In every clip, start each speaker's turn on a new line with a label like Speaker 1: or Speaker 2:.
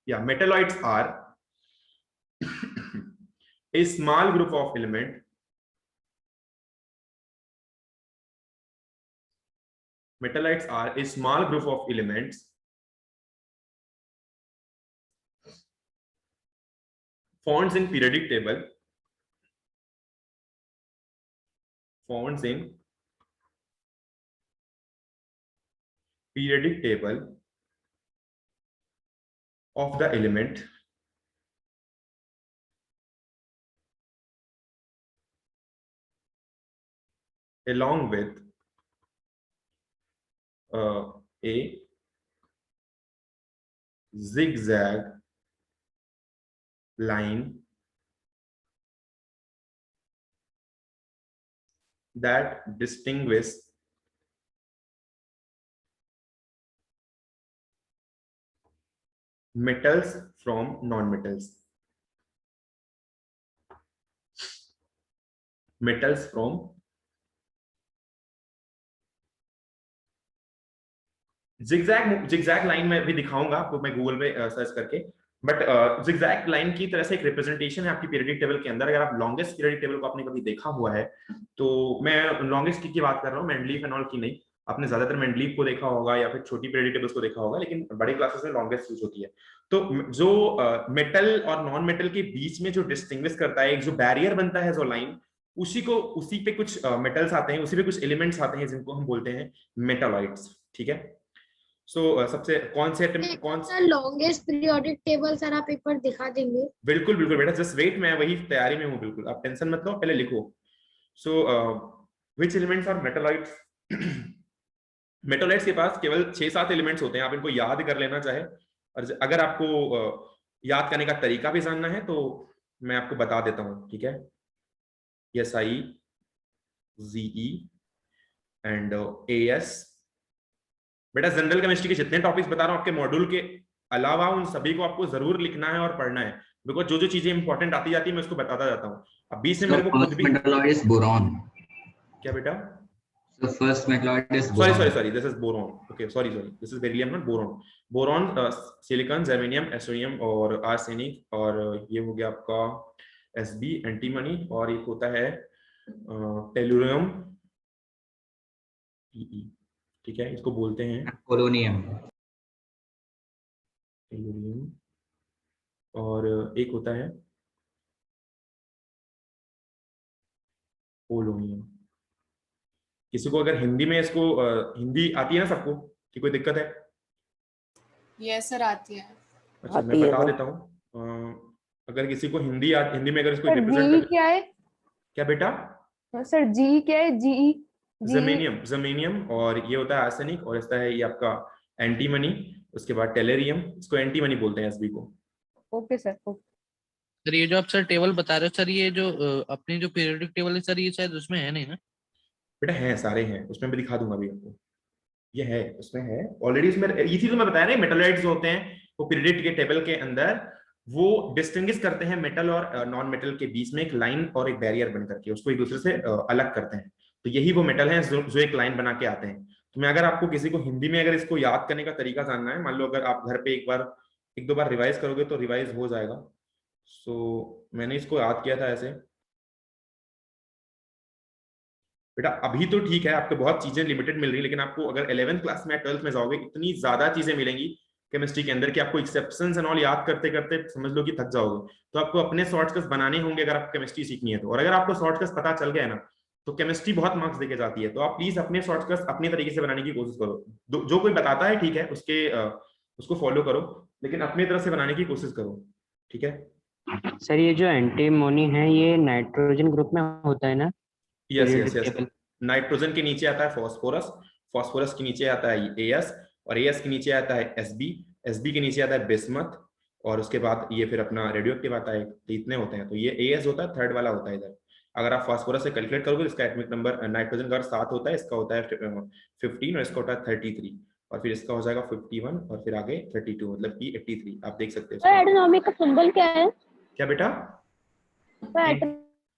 Speaker 1: Yeah, metalloids are a small group of element. Metalloids are a small group of elements found in periodic table. Found in periodic table of the element along with a zigzag line that distinguishes metals from non-metals. Metals from zigzag line में भी दिखाऊंगा आपको मैं Google पे search करके, but zigzag line की तरह से एक रिप्रेजेंटेशन है आपकी पीरियडिक टेबल के अंदर। अगर आप लॉन्गेस्ट पीरियडिक टेबल को आपने कभी देखा हुआ है तो मैं लॉन्गेस्ट की बात कर रहा हूँ, मेंडलीफ एंड ऑल की नहीं। आपने ज्यादातर मेंडलीफ को देखा होगा या फिर छोटी पीरियडिक टेबल्स को देखा होगा, लेकिन बड़े क्लासेस में लॉन्गेस्ट यूज होती है। तो जो मेटल और नॉन मेटल के बीच में जो डिस्टिंग्विश करता है, एक जो बैरियर बनता है जो लाइन, उसी पे कुछ मेटल्स आते हैं, उसी पे कुछ एलिमेंट्स आते हैं जिनको हम बोलते हैं मेटालॉइड्स। ठीक है। सबसे कौन सा
Speaker 2: लॉन्गेस्ट पीरियोडिक टेबल सर आप एक बार दिखा देंगे?
Speaker 1: बिल्कुल बिल्कुल बेटा, जस्ट वेट, मैं वही तैयारी में हूँ, बिल्कुल आप टेंशन मत लो, पहले लिखो। So which elements are metalloids? Metalloids के पास केवल 6-7 एलिमेंट्स होते हैं, आप इनको याद कर लेना चाहे, और अगर आपको याद करने का तरीका भी जानना है तो मैं आपको बता देता हूँ। ठीक है, SI, ZE एंड AS। बेटा जनरल केमिस्ट्री के जितने टॉपिक्स बता रहा हूँ आपके मॉड्यूल के अलावा, उन सभी को आपको जरूर लिखना है और पढ़ना है, बिकॉज जो जो चीजें इंपॉर्टेंट आती जाती है मैं उसको बताता जाता हूँ। अब बीच में मेरे को खुद भी
Speaker 3: मेटलॉइड इज बोरॉन।
Speaker 1: क्या बेटा?
Speaker 3: The first metalloid is
Speaker 1: sorry
Speaker 3: boron.
Speaker 1: sorry this is boron. Okay, sorry this is beryllium not boron. Boron, silicon, germanium, एस्टोनियम और आर्सेनिक, और ये हो गया आपका Sb एंटीमनी, और एक होता है टेलुरियम Pe। ठीक है, इसको बोलते हैं
Speaker 3: पोलोनियम।
Speaker 1: टेलुरियम, और एक होता है पोलोनियम। किसी को अगर हिंदी में इसको हिंदी आती है ना सबको, कि कोई दिक्कत है?
Speaker 4: यस सर आती है।
Speaker 1: अच्छा मैं बता देता हूँ, अगर किसी को हिंदी में अगर इसको रिप्रेजेंट
Speaker 5: क्या है?
Speaker 1: क्या बेटा?
Speaker 5: सर जी क्या है? जी
Speaker 1: जर्मेनियम, और ये होता है आर्सेनिक, और इसका है ये आपका एंटीमनी, उसके बाद टेलेरियम, इसको एंटीमनी बोलते हैं एसबी को।
Speaker 5: Okay sir.
Speaker 6: सर ये जो आप सर टेबल बता रहे हो सर, ये जो अपनी जो पीरियोडिक टेबल है सर, ये शायद उसमें है नहीं ना?
Speaker 1: बेटा है, सारे हैं उसमें, भी दिखा दूंगा अभी आपको। ये है, उसमें है ऑलरेडी, उसमें ये चीज तो मैं बताया ना, मेटलॉइड्स जो होते हैं वो पीरियडिक के टेबल के अंदर वो डिस्टिंग्विश करते हैं मेटल और नॉन मेटल के बीच में एक लाइन और एक बैरियर बन करके उसको एक दूसरे से अलग करते हैं। तो यही वो मेटल हैं जो एक लाइन बना के आते हैं। तो मैं अगर आपको किसी को हिंदी में अगर इसको याद करने का तरीका जानना है, मान लो अगर आप घर पे एक दो बार रिवाइज करोगे तो रिवाइज हो जाएगा। सो मैंने इसको याद किया था ऐसे। बेटा अभी तो ठीक है, आपको बहुत चीजें लिमिटेड मिल रही है, लेकिन आपको अगर 11th क्लास में 12th में जाओगे इतनी ज्यादा चीजें मिलेंगी केमिस्ट्री के अंदर कि आपको एक्सेप्शंस एंड ऑल याद करते करते समझ लो कि थक जाओगे। तो आपको अपने शॉर्टकट्स बनाने होंगे अगर आपको केमिस्ट्री सीखनी है तो, और अगर आपको शॉर्टकट्स पता चल गया ना तो केमिस्ट्री बहुत मार्क्स देके जाती है। तो आप प्लीज अपने शॉर्टकट्स अपने तरीके से बनाने की कोशिश करो। जो कोई बताता है ठीक है, उसको फॉलो करो, लेकिन अपनी तरफ से बनाने की कोशिश करो। ठीक है
Speaker 7: सर, ये जो एंटीमोनी है ये नाइट्रोजन ग्रुप में होता है ना?
Speaker 1: यस। नाइट्रोजन के नीचे आता है फॉस्फोरस, फॉस्फोरस के नीचे आता है एस, और एस के नीचे आता है एसबी, एसबी के नीचे आता है बिस्मथ, और उसके बाद ये फिर अपना रेडियो एक्टिव आता है। तो इतने होते हैं। तो ये एस होता है, थर्ड वाला होता है इधर। अगर आप फॉस्फोरस से कैलकुलेट करोगे इसका एटॉमिक नंबर नाइट्रोजन का 7 होता है, इसका होता है 15 और इसका होता है 33, और फिर इसका हो जाएगा 51 और फिर आगे 32, मतलब कि 83। आप देख सकते हो।
Speaker 2: एटॉमिक का सिंबल क्या है?
Speaker 1: क्या बेटा?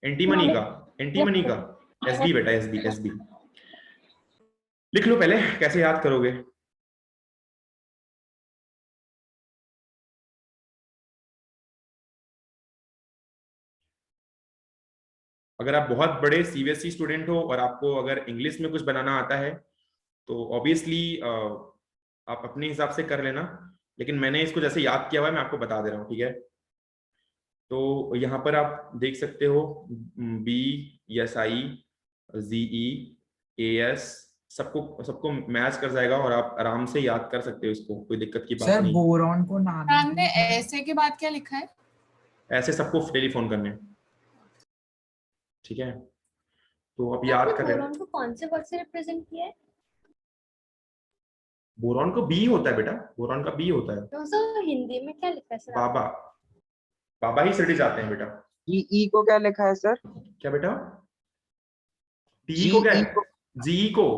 Speaker 1: एंटीमनी का एसबी बेटा, एसबी लिख लो पहले, कैसे याद करोगे? अगर आप बहुत बड़े सीबीएसई स्टूडेंट हो और आपको अगर इंग्लिश में कुछ बनाना आता है तो ऑब्वियसली आप अपने हिसाब से कर लेना, लेकिन मैंने इसको जैसे याद किया हुआ है मैं आपको बता दे रहा हूँ, ठीक है। तो यहाँ पर आप देख सकते हो BSI GE AS सबको मैच कर जाएगा और आप आराम से याद कर सकते हो इसको, कोई दिक्कत की बात
Speaker 8: सर
Speaker 1: नहीं।
Speaker 8: बोरॉन को नाम
Speaker 4: हमने ऐसे के बाद क्या लिखा है?
Speaker 1: ऐसे सबको टेलीफोन करने, ठीक है। तो अब याद कर लेना।
Speaker 2: बोरॉन को कौन से वर्ड से रिप्रेजेंट किया है?
Speaker 1: बोरॉन को बी होता है बेटा, बोरॉन का बी होता है।
Speaker 2: तो सर हिंदी में क्या लिखा है सर?
Speaker 1: बाबा, बाबा ही सिटी जाते हैं बेटा।
Speaker 9: ई को क्या लिखा है सर?
Speaker 1: क्या बेटा? टी को क्या है? जी को।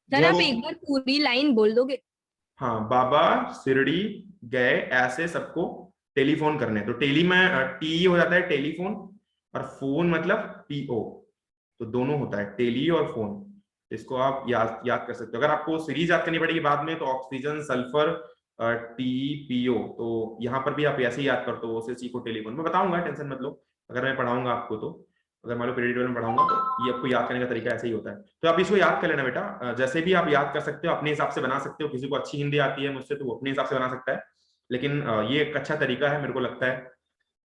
Speaker 5: सर आप एक बार पूरी लाइन बोल दोगे?
Speaker 1: हाँ, बाबा शिरडी गए ऐसे सबको टेलीफोन करने, तो टेली में टी हो जाता है टेलीफोन, और फोन मतलब PO, तो दोनों होता है टेली और फोन। इसको आप याद कर सकते हो। अगर आपको सीरीज याद करनी पड़ेगी बाद में तो ऑक्सीजन सल्फर TPO, तो यहाँ पर भी आप ऐसे ही याद करते हो OCC को टेलीफोन। मैं बताऊंगा, टेंशन मत लो, अगर मैं पढ़ाऊंगा आपको तो, अगर मान लो पीरियड टेबल में पढ़ाऊंगा तो ये आपको याद करने का तरीका ऐसे ही होता है। तो आप इसको याद कर लेना बेटा, जैसे भी आप याद कर सकते हो, अपने हिसाब से बना सकते हो। किसी को अच्छी हिंदी आती है मुझसे तो वो अपने हिसाब से बना सकता है, लेकिन ये एक अच्छा तरीका है मेरे को लगता है।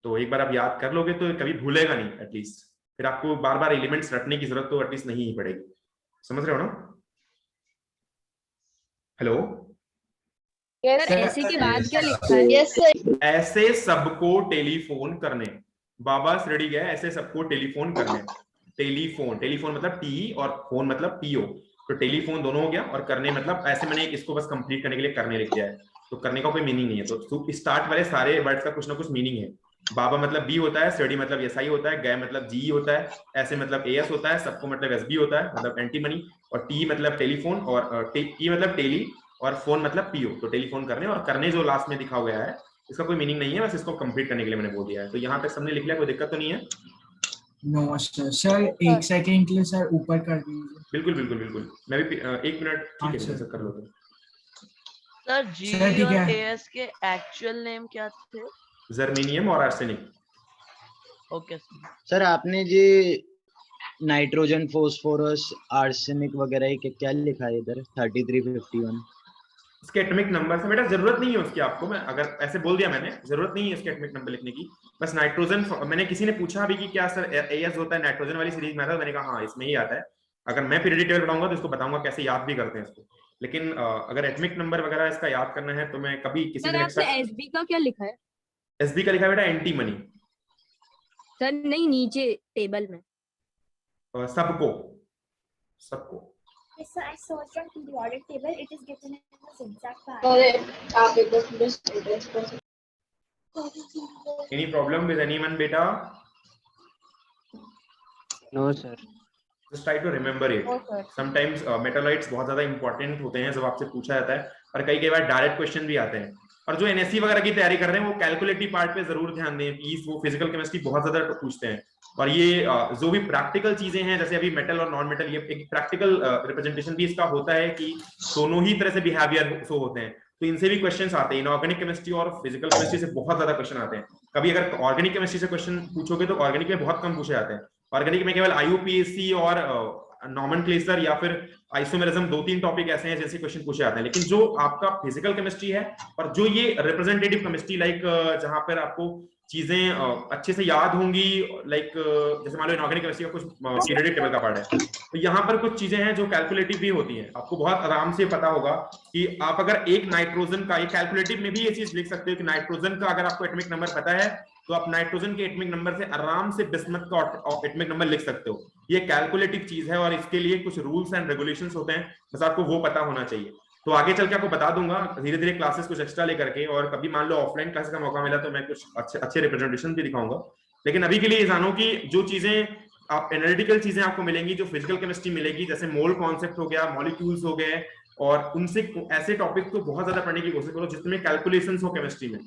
Speaker 1: तो एक बार आप याद कर लोगे तो कभी भूलेगा नहीं, एटलीस्ट फिर आपको बार बार एलिमेंट्स रटने की जरूरत तो एटलीस्ट नहीं ही पड़ेगी। समझ रहे हो ना? हेलो
Speaker 5: सर ऐसे के बाद क्या लिखा है?
Speaker 2: Yes sir.
Speaker 1: ऐसे सबको टेलीफोन करने, बाबा शिरडी गए ऐसे सबको टेलीफोन करने। टेलीफोन मतलब टी और फोन मतलब PO, तो टेलीफोन दोनों हो गया, और करने मतलब ऐसे मैंने इसको बस कंप्लीट करने के लिए करने लिख दिया है, तो करने का कोई मीनिंग नहीं है। तो स्टार्ट वाले सारे वर्ड्स का कुछ ना कुछ मीनिंग है। बाबा मतलब B होता है, शिरडी मतलब SI होता है, गए मतलब GE होता है, ऐसे मतलब AS होता है, सबको मतलब SB होता है मतलब एंटी मनी, और T मतलब टेलीफोन, और T मतलब टेली, और फोन मतलब PO, तो टेलीफोन करने। और करने जो लास्ट में दिखा गया है इसका कोई मीनिंग नहीं है, बस इसको कंप्लीट करने के लिए मैंने बोल दिया है। तो यहाँ तक सबने लिख लिया, कोई दिक्कत तो नहीं है?
Speaker 8: नो सर एक सेकंड के लिए सर ऊपर कर दीजिए।
Speaker 1: बिल्कुल बिल्कुल बिल्कुल, मैं भी 1 मिनट, ठीक है
Speaker 8: अच्छा।
Speaker 1: सर कर लो।
Speaker 10: सर
Speaker 8: सर,
Speaker 10: जी
Speaker 8: ठीक
Speaker 10: और
Speaker 8: है।
Speaker 10: AS के एक्चुअल नेम क्या थे?
Speaker 1: जर्मेनियम और आर्सेनिक।
Speaker 10: Okay sir.
Speaker 9: सर आपने जी नाइट्रोजन फोस्फोरस आर्सेनिक वगैरह के क्या लिखा है इधर 3351?
Speaker 1: इसके एटॉमिक नंबर से बेटा जरूरत नहीं है उसकी, आपको मैं अगर ऐसे बोल दिया मैंने, जरूरत नहीं है इसके एटॉमिक नंबर लिखने की। बस नाइट्रोजन, मैंने किसी ने पूछा अभी कि क्या सर AS होता है नाइट्रोजन वाली सीरीज में आता है, मैंने कहा हाँ इसमें ही आता है। अगर मैं पीरियडिक टेबल पढ़ाऊंगा तो इसको बताऊंगा कैसे याद भी करते हैं इसको, लेकिन अगर एटॉमिक नंबर वगैरह इसका याद करना है तो मैं कभी किसी दिन
Speaker 5: सर आपने SB का क्या लिखा है?
Speaker 1: SB का लिखा है बेटा एंटी मनी।
Speaker 5: सर नहीं, नीचे टेबल में।
Speaker 1: सबको सबको
Speaker 2: Yes, sir, I searched on periodic table. It is given in the zigzag pattern. आप एक बार पूरे स्टूडेंट्स को
Speaker 1: Any problem with anyone बेटा?
Speaker 7: No sir.
Speaker 1: Just try to remember it.
Speaker 5: Oh sir.
Speaker 1: Sometimes मेटालाइट्स बहुत ज्यादा इंपॉर्टेंट होते हैं जब आपसे पूछा जाता है, और कई बार डायरेक्ट क्वेश्चन भी आते हैं। और जो NSC वगैरह की तैयारी कर रहे हैं वो कैलकुलेटिव पार्ट पे जरूर ध्यान दें प्लीज, वो फिजिकल केमिस्ट्री बहुत ज्यादा पूछते हैं। और ये जो भी प्रैक्टिकल चीजें हैं जैसे अभी मेटल और नॉन मेटल, ये एक प्रैक्टिकल रिप्रेजेंटेशन भी इसका होता है कि दोनों ही तरह से बिहेवियर शो होते हैं, तो इनसे भी क्वेश्चंस आते हैं। इनऑर्गेनिक केमिस्ट्री और फिजिकल केमिस्ट्री से बहुत ज्यादा क्वेश्चन आते हैं। कभी अगर ऑर्गेनिक केमिस्ट्री से क्वेश्चन पूछोगे तो ऑर्गेनिक में बहुत कम पूछे जाते हैं। ऑर्गेनिक में केवल IUPAC और नॉमेनक्लेचर या फिर आइसोमेरिज्म 2-3 टॉपिक ऐसे हैं जैसे क्वेश्चन पूछे जाते हैं। लेकिन जो आपका फिजिकल केमिस्ट्री है और जो ये रिप्रेजेंटेटिव केमिस्ट्री लाइक जहां पर आपको चीजें अच्छे से याद होंगी, लाइक जैसे मान लो इनऑर्गेनिक केमिस्ट्री का कुछ पीरियोडिक टेबल का पार्ट है, तो यहाँ पर कुछ चीजें हैं जो कैलकुलेटिव भी होती हैं। आपको बहुत आराम से पता होगा कि आप अगर एक नाइट्रोजन का, ये कैलकुलेटिव में भी ये चीज लिख सकते हो कि नाइट्रोजन का अगर आपको एटॉमिक नंबर पता है तो आप नाइट्रोजन के एटॉमिक नंबर से आराम से बिस्मथ का एटॉमिक नंबर लिख सकते हो। ये कैलकुलेटिव चीज है और इसके लिए कुछ रूल्स एंड रेगुलेशंस होते हैं, बस आपको वो पता होना चाहिए। तो आगे चल के आपको बता दूंगा धीरे धीरे क्लासेस कुछ एक्स्ट्रा लेकर के, और कभी मान लो ऑफलाइन क्लासेस का मौका मिला तो मैं कुछ अच्छे रिप्रेजेंटेशन भी दिखाऊंगा। लेकिन अभी के लिए ये जानो कि जो चीजें आप एनालिटिकल चीजें आपको मिलेंगी, जो फिजिकल केमिस्ट्री मिलेगी, जैसे मोल कॉन्सेप्ट हो गया, मॉलिक्यूल्स हो गए, और उनसे ऐसे टॉपिक को बहुत ज्यादा पढ़ने की कोशिश करो जिसमें कैलकुलेशंस हो केमिस्ट्री में।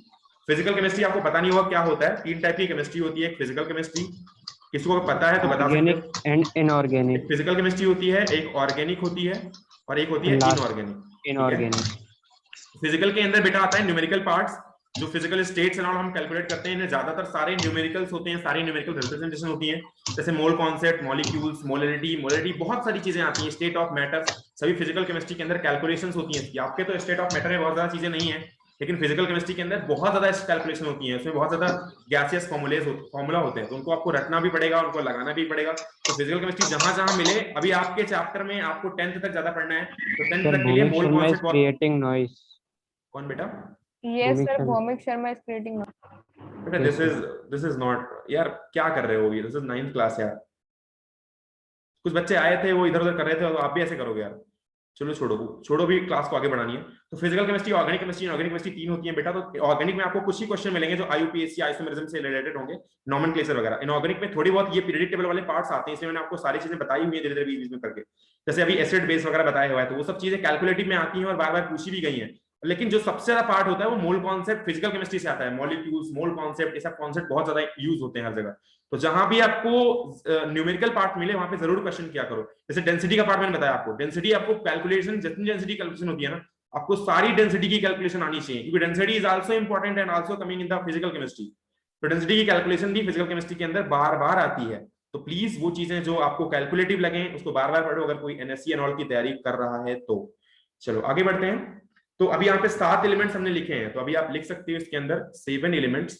Speaker 1: फिजिकल केमिस्ट्री आपको पता नहीं होगा क्या होता है, 3 टाइप की केमिस्ट्री होती है। एक फिजिकल केमिस्ट्री, किसको पता है तो बता सकते हो?
Speaker 7: And inorganic.
Speaker 1: फिजिकल केमिस्ट्री होती है, एक ऑर्गेनिक होती है, और एक होती है इनऑर्गेनिक।
Speaker 7: इनऑर्गेनिक।
Speaker 1: फिजिकल के अंदर बेटा आता है न्यूमेरिकल पार्ट्स, जो फिजिकल स्टेट्स एंड ऑल हम कैलकुलेट करते हैं, इन्हें ज्यादातर सारे न्यूमेरिकल्स होते हैं, सारी न्यूमेरिकल रिप्रेजेंटेशन होती हैं, जैसे मोल कॉन्सेप्ट, मॉलिक्यूल्स, मोलरिटी, बहुत सारी चीजें आती हैं, स्टेट ऑफ मैटर, सभी फिजिकल केमिस्ट्री के अंदर कैलकुलेशंस होती हैं। आपके तो स्टेट ऑफ मैटर में बहुत ज्यादा चीजें नहीं है, लेकिन फिजिकल केमिस्ट्री के अंदर बहुत ज्यादा कैलकुलेशन होती है, उसमें बहुत ज्यादा गैसियस फॉर्मूला होते हैं, तो उनको आपको रटना भी पड़ेगा, उनको लगाना भी पड़ेगा। तो फिजिकल केमिस्ट्री जहां जहां मिले, अभी आपके चैप्टर में आपको 10th तक ज्यादा पढ़ना है, तो 10th तक के लिए मोल कॉन्सेप्ट।
Speaker 7: Creating noise.
Speaker 1: कौन बेटा?
Speaker 5: Yes sir, Bhoumik Sharma is creating.
Speaker 1: बेटा दिस इज नॉट, यार क्या कर रहे हो ये, दिस इज 9th क्लास यार। कुछ बच्चे आए थे वो इधर उधर कर रहे थे, तो आप भी ऐसे करोगे यार। चलो छोड़ो भी, क्लास को आगे बढ़ानी है। तो फिजिकल केमिस्ट्री, ऑर्गेनिक केमिस्ट्री तीन होती है बेटा। तो ऑर्गेनिक में आपको कुछ ही क्वेश्चन मिलेंगे जो आईयूपीएसी आइसोमेरिज्म से रिलेटेड होंगे, नॉमेनक्लेचर वगैरह। इनऑर्गेनिक में थोड़ी बहुत ये पीरियडिक टेबल वाले पार्ट्स आते हैं, इसमें मैंने आपको सारी चीजें बताई हुई है धीरे धीरे बीच में करके, जैसे अभी एसिड बेस वगैरह बताया हुआ है, तो वो सब चीजें कैलकुलेटिव में आती हैं और बार बार पूछी भी गई हैं। लेकिन जो सबसे ज्यादा पार्ट होता है वो मोल कॉन्सेप्ट फिजिकल केमिस्ट्री से आता है, मॉलिक्यूल्स, मोल कॉन्सेप्ट, ये सब कॉन्सेप्ट बहुत ज्यादा यूज होते हैं हर जगह। तो जहां भी आपको न्यूमेरिकल पार्ट मिले वहां पे जरूर क्वेश्चन किया करो। जैसे डेंसिटी का पार्ट मैंने बताया आपको, डेंसिटी आपको कैलकुलेशन, जितनी डेंसिटी कैलकुलेशन होती है ना, आपको सारी डेंसिटी की कैलकुलेशन आनी चाहिए, क्योंकि density is also important and also coming in the physical chemistry. तो डेंसिटी की कैलकुलेशन भी फिजिकल केमिस्ट्री के अंदर बार बार आती है। तो प्लीज वो चीजें जो आपको कैलकुलेटिव लगे उसको बार बार पढ़ो, अगर कोई एनएससी एंड ऑल की तैयारी कर रहा है तो। चलो आगे बढ़ते हैं। तो अभी यहाँ पे 7 एलिमेंट्स हमने लिखे हैं, तो अभी आप लिख सकते हो इसके अंदर 7 elements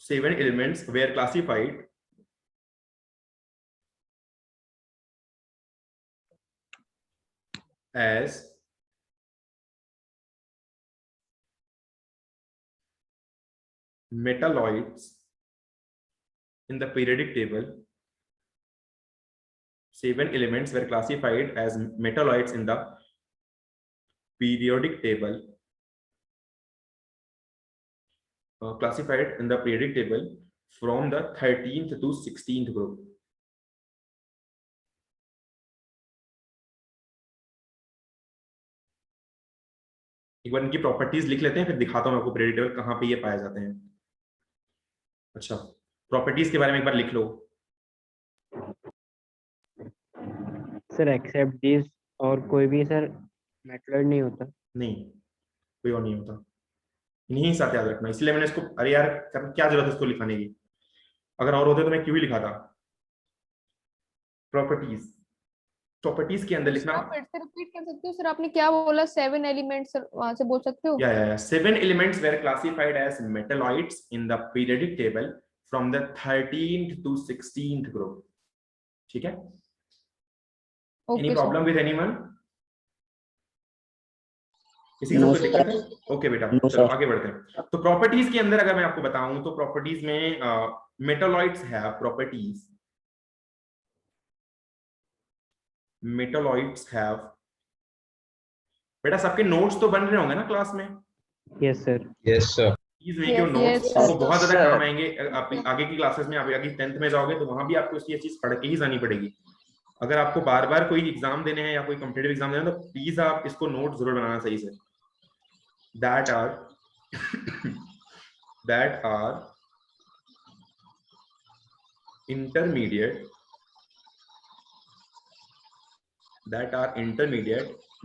Speaker 1: 7 elements were classified as metalloids in the periodic table. 7 elements were classified as metalloids in the periodic table. Classified in the periodic table from the 13th to 16th group. एक बार इनकी प्रॉपर्टीज लिख लेते हैं, फिर दिखाता हूं आपको periodic table कहां पे ये पाए जाते हैं। अच्छा, प्रॉपर्टीज के बारे में एक बार लिख लो
Speaker 7: सर। एक्सेप्ट दिस, और कोई भी सर मेथड नहीं होता?
Speaker 1: नहीं, कोई और नहीं होता, इन्हीं साथ याद रखना। इसलिए मैंने इसको, अरे यार क्या जरूरत है इसको लिखाने की, अगर और होते तो मैं क्यों ही लिखाता। प्रॉपर्टीज के अंदर लिखना।
Speaker 5: फिर से रिपीट कर सकते हो सर, आपने क्या बोला? 7 एलिमेंट्स, वहां से बोल सकते हो?
Speaker 1: या 7 elements were classified as metalloids in the periodic table from the 13th to 16th group. ठीक है? Any problem with anyone? किसी को कोई दिक्कत है? ओके बेटा, चलो आगे बढ़ते हैं। तो प्रॉपर्टीज के अंदर अगर मैं आपको बताऊं तो प्रॉपर्टीज में metalloids have properties, metalloids have, बेटा सबके नोट्स तो बन रहे होंगे ना क्लास में?
Speaker 7: Yes sir.
Speaker 3: Yes, sir.
Speaker 1: Please make your notes, आपको बहुत ज्यादा काम आएंगे आगे की क्लासेस में। आप आगे 10th में जाओगे तो वहां भी आपको इसकी चीज पढ़ के ही जानी पड़ेगी। अगर आपको बार बार कोई एग्जाम देने हैं या कोई कॉम्पिटिटिव एग्जाम देना है तो प्लीज आप इसको नोट जरूर बनाना सही से। that are intermediate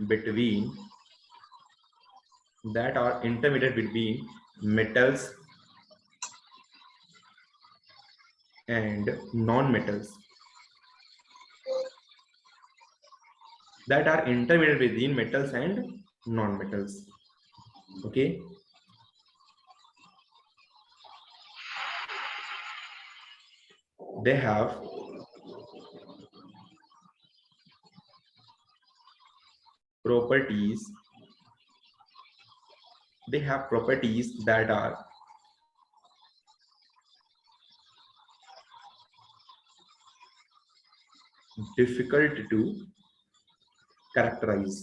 Speaker 1: between metals and non-metals. That are intermediate between metals and non-metals. Okay. They have properties. That are difficult to characterize.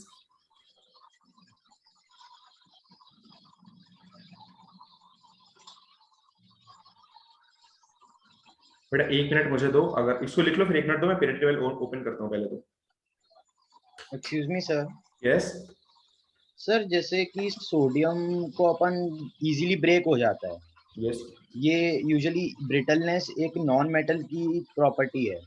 Speaker 1: बेटा 1 मिनट मुझे दो, अगर इसको लिख लो फिर 1 मिनट दो, मैं पीरियड टेबल ओपन करता हूँ पहले तो।
Speaker 9: Excuse me sir.
Speaker 1: Yes
Speaker 9: sir, जैसे कि सोडियम को अपन इजीली ब्रेक हो जाता है,
Speaker 1: यस,
Speaker 9: ये यूजुअली ब्रिटलनेस एक नॉन मेटल की प्रॉपर्टी है,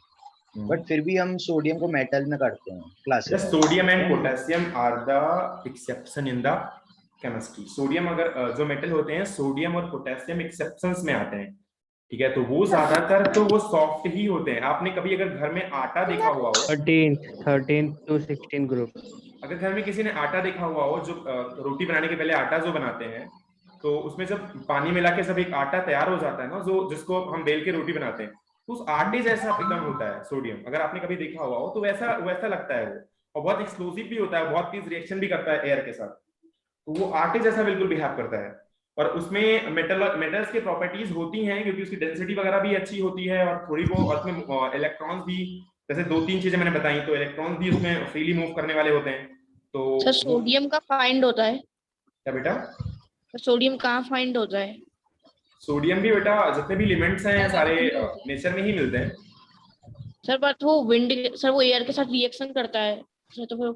Speaker 9: बट फिर भी हम सोडियम को मेटल में करते हैं classify.
Speaker 1: Sodium and potassium are the exception in the chemistry. Sodium अगर जो मेटल होते हैं, सोडियम और पोटेशियम एक्सेप्शंस में आते हैं, ठीक है, तो वो ज्यादातर तो वो सॉफ्ट ही होते हैं। आपने कभी अगर घर में आटा देखा हुआ हो,
Speaker 7: 13 to 16 ग्रुप,
Speaker 1: अगर घर में किसी ने आटा देखा हुआ हो, जो रोटी बनाने के पहले आटा जो बनाते हैं, तो उसमें जब पानी मिला के सब एक आटा तैयार हो जाता है ना, जो जिसको हम बेल के रोटी बनाते हैं, तो उस आटे जैसा एकदम होता है सोडियम। अगर आपने कभी देखा हुआ हो तो वैसा वैसा लगता है वो, और बहुत एक्सप्लोसिव भी होता है, बहुत तेज रिएक्शन भी करता है एयर के साथ, तो वो आटे जैसा बिल्कुल बिहेव करता है। और उसमें मेटल्स की प्रॉपर्टीज होती हैं क्योंकि उसकी डेंसिटी वगैरह भी अच्छी होती है, और थोड़ी बहुत उसमें इलेक्ट्रॉन्स भी, जैसे 2-3 चीजें मैंने बताई, तो इलेक्ट्रॉन्स भी उसमें फ्रीली मूव करने वाले होते हैं। तो
Speaker 11: सर सोडियम का फाइंड होता है
Speaker 1: क्या बेटा?
Speaker 11: सोडियम कहाँ फाइंड होता है?
Speaker 1: सोडियम भी बेटा जितने भी एलिमेंट्स हैं सारे नेचर में ही मिलते हैं
Speaker 11: सर। बट वो विंड, सर वो एयर के साथ रिएक्शन करता है सर, तो फिर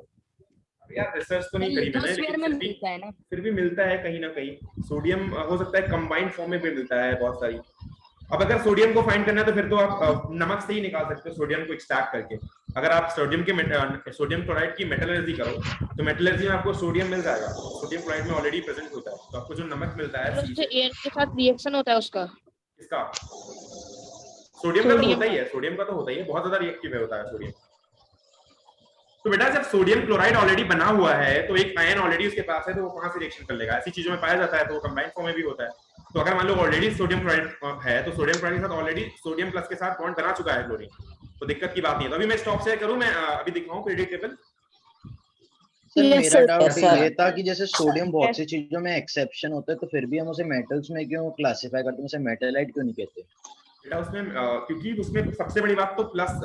Speaker 1: यार रिसर्च तो नहीं करी मैंने, लेकिन फिर भी मिलता है कहीं ना कहीं। सोडियम हो सकता है कंबाइंड फॉर्म में भी मिलता है बहुत सारी। अब अगर सोडियम को फाइंड करना है तो फिर तो आप नमक से ही निकाल सकते हो सोडियम को एक्सट्रैक्ट करके। अगर आप सोडियम क्लोराइड की मेटलर्जी करो तो मेटलर्जी में आपको सोडियम मिल जाएगा, सोडियम क्लोराइड में ऑलरेडी प्रेजेंट होता है, तो आपको जो नमक मिलता है
Speaker 11: उससे एयर के साथ रिएक्शन होता है उसका।
Speaker 1: इसका सोडियम का तो होता ही है, सोडियम का तो होता ही है, बहुत ज्यादा रिएक्टिव होता है सोडियम। तो बेटा जब सोडियम क्लोराइड ऑलरेडी बना हुआ है तो एक आयन ऑलरेडी उसके पास है, तो वो कहां से रिएक्शन कर लेगा? ऐसी चीजों में पाया जाता है, तो वो कंबाइंड फॉर्म में भी होता है। तो अगर मान लो ऑलरेडी सोडियम क्लोराइड है, तो सोडियम क्लोराइड के साथ ऑलरेडी सोडियम प्लस के साथ बॉन्ड बना चुका है क्लोरीन, तो दिक्कत की बात नहीं है। तो अभी मैं स्टॉप शेयर करूं, मैं अभी दिखाऊं पीरियोडिक टेबल।
Speaker 9: सर मेरा डाउट ये था कि जैसे सोडियम बहुत सी चीजों में एक्सेप्शन होता है, तो फिर भी हम उसे मेटल्स में क्यों क्लासिफाई करते हैं, उसे मेटलाइट क्यों नहीं कहते?
Speaker 1: बेटा उसमें क्योंकि उसमें सबसे बड़ी बात तो प्लस